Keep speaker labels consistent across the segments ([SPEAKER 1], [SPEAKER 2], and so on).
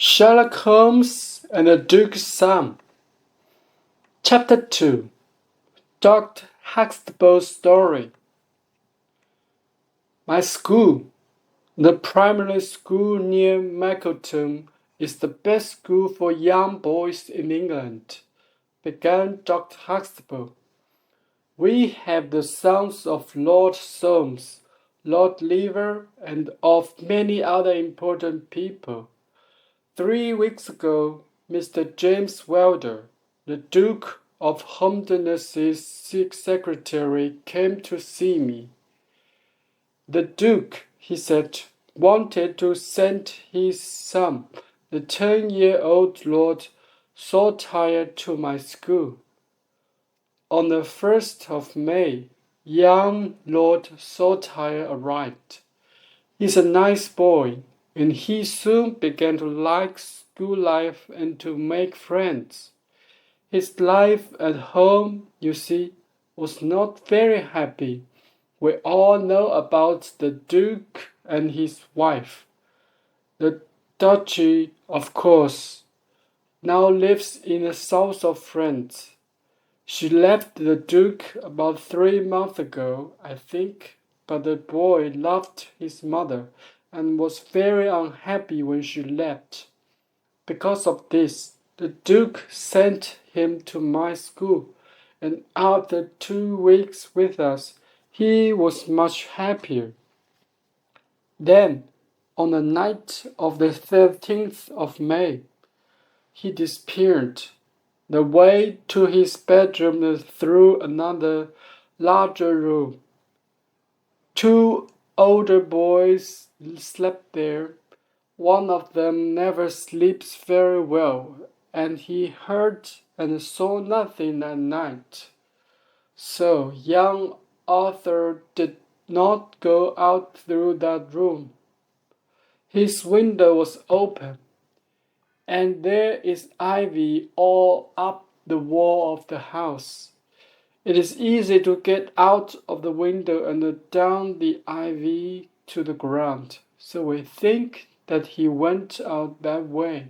[SPEAKER 1] Sherlock Holmes and the Duke's Son. Chapter 2. Dr. Huxtable's Story. My school, the primary school near Mackleton, is the best school for young boys in England, began Dr. Huxtable. We have the sons of Lord Solmes, Lord Lever, and of many other important people. 3 weeks ago, Mr. James Wilder, the Duke of Holderness's secretary, came to see me. The Duke, he said, wanted to send his son, the 10-year-old Lord Saltire, to my school. On the 1st of May, young Lord Saltire arrived. He's a nice boy, and he soon began to like school life and to make friends. His life at home, you see, was not very happy. We all know about the Duke and his wife. The Duchy, of course, now lives in the south of France. She left the Duke about 3 months ago, I think, but the boy loved his mother and was very unhappy when she left. Because of this, the Duke sent him to my school, and after 2 weeks with us, he was much happier. Then, on the night of the 13th of May, he disappeared. The way to his bedroom is through another, larger room. 2 older boys slept there. One of them never sleeps very well, and he heard and saw nothing at night. So young Arthur did not go out through that room. His window was open, and there is ivy all up the wall of the house. It is easy to get out of the window and down the ivy to the ground, so we think that he went out that way.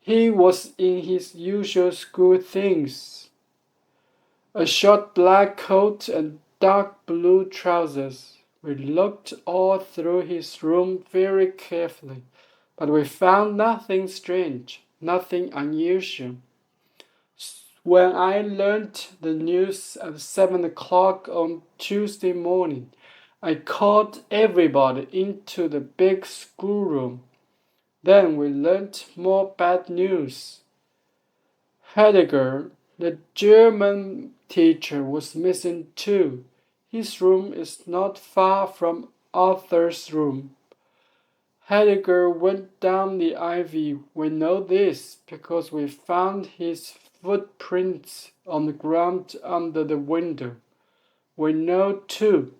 [SPEAKER 1] He was in his usual school things, a short black coat and dark blue trousers. We looked all through his room very carefully, but we found nothing strange, nothing unusual. When I learned the news at 7 o'clock on Tuesday morning, I called everybody into the big schoolroom. Then we learned more bad news. Heidegger, the German teacher, was missing too. His room is not far from Arthur's room. Heidegger went down the ivy. We know this because we found his footprints on the ground under the window. We know too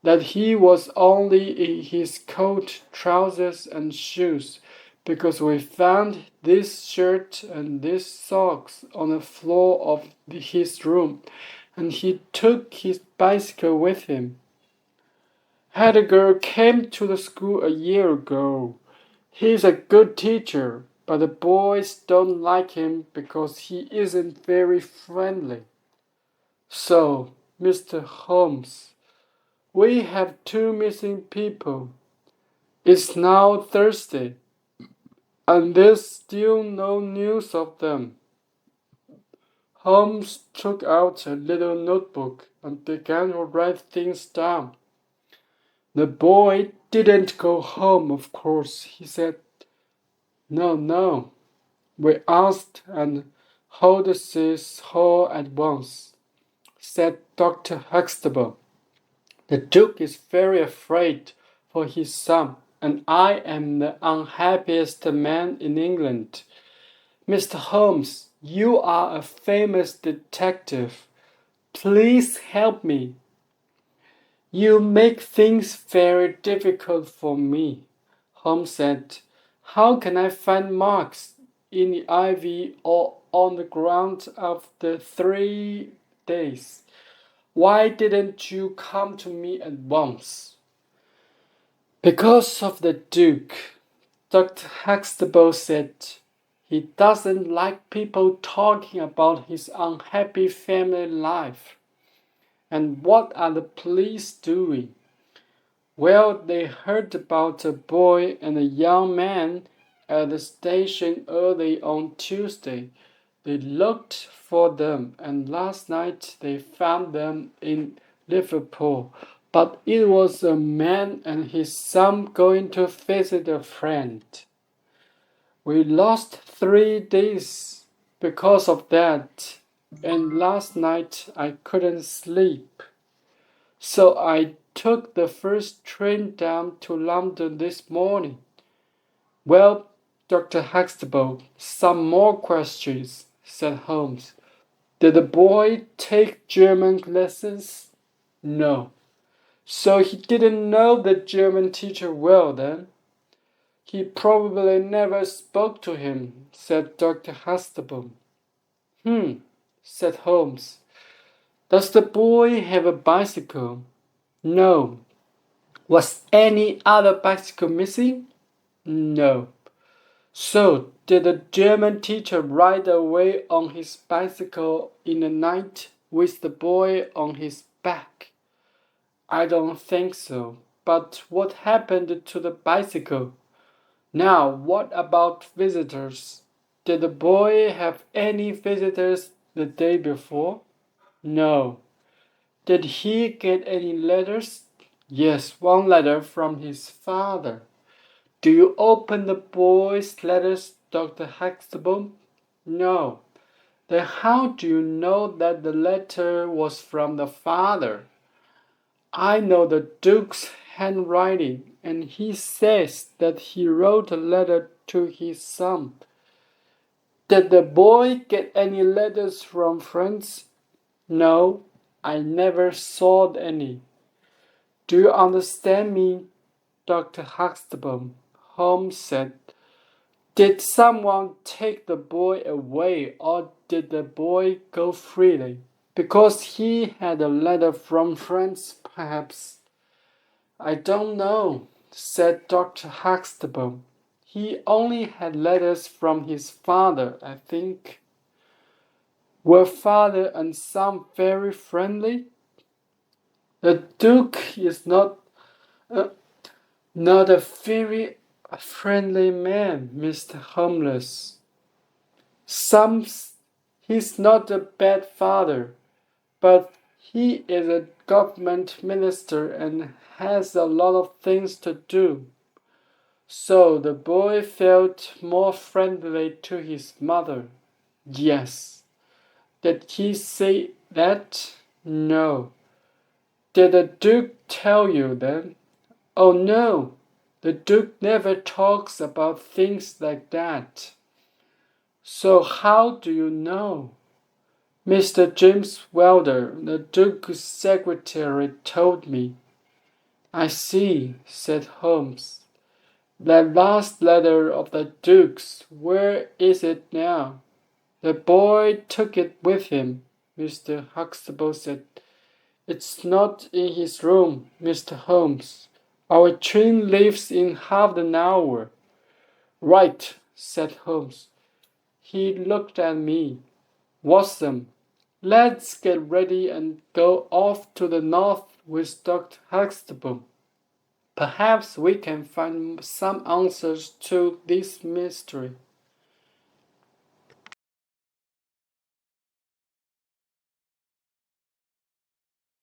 [SPEAKER 1] that he was only in his coat, trousers, and shoes, because we found this shirt and these socks on the floor of his room, and he took his bicycle with him. Heidegger came to the school a year ago. He's a good teacher, but the boys don't like him because he isn't very friendly. So, Mr. Holmes, we have 2 missing people. It's now Thursday, and there's still no news of them. Holmes took out a little notebook and began to write things down. The boy didn't go home, of course, he said. No. We asked and Holderness Hall at once, said Dr. Huxtable. The Duke is very afraid for his son, and I am the unhappiest man in England. Mr. Holmes, you are a famous detective. Please help me. You make things very difficult for me, Holmes said. How can I find marks in the ivy or on the ground after 3 days? Why didn't you come to me at once? Because of the Duke. Dr. Huxtable said he doesn't like people talking about his unhappy family life. And what are the police doing? Well, they heard about a boy and a young man at the station early on Tuesday. They looked for them, and last night they found them in Liverpool. But it was a man and his son going to visit a friend. We lost 3 days because of that, and last night I couldn't sleep. So I took the first train down to London this morning. Well, Dr. Huxtable, some more questions, said Holmes. Did the boy take German lessons? No. So he didn't know the German teacher well then? He probably never spoke to him, said Dr. Huxtable. Said Holmes. Does the boy have a bicycle? No. Was any other bicycle missing? No. So, did the German teacher ride away on his bicycle in the night with the boy on his back? I don't think so. But what happened to the bicycle? Now, what about visitors? Did the boy have any visitors the day before? No. Did he get any letters? Yes, one letter from his father. Do you open the boy's letters, Dr. Huxtable? No. Then how do you know that the letter was from the father? I know the Duke's handwriting, and he says that he wrote a letter to his son. Did the boy get any letters from friends? No, I never saw any. Do you understand me, Dr. Huxtable? Holmes said. Did someone take the boy away, or did the boy go freely? Because he had a letter from friends, perhaps. I don't know, said Dr. Huxtable. He only had letters from his father, I think. Were father and son very friendly? The Duke is not a very friendly man, Mr. Holmes. He's not a bad father, but he is a government minister and has a lot of things to do. So the boy felt more friendly to his mother. Yes. Did he say that? No. Did the Duke tell you then? Oh no, the Duke never talks about things like that. So how do you know? Mr. James Wilder, the Duke's secretary, told me. I see, said Holmes. That last letter of the Duke's, where is it now? The boy took it with him, Mr. Huxtable said. It's not in his room, Mr. Holmes. Our train leaves in half an hour. Right, said Holmes. He looked at me. Watson, let's get ready and go off to the north with Dr. Huxtable. Perhaps we can find some answers to this mystery.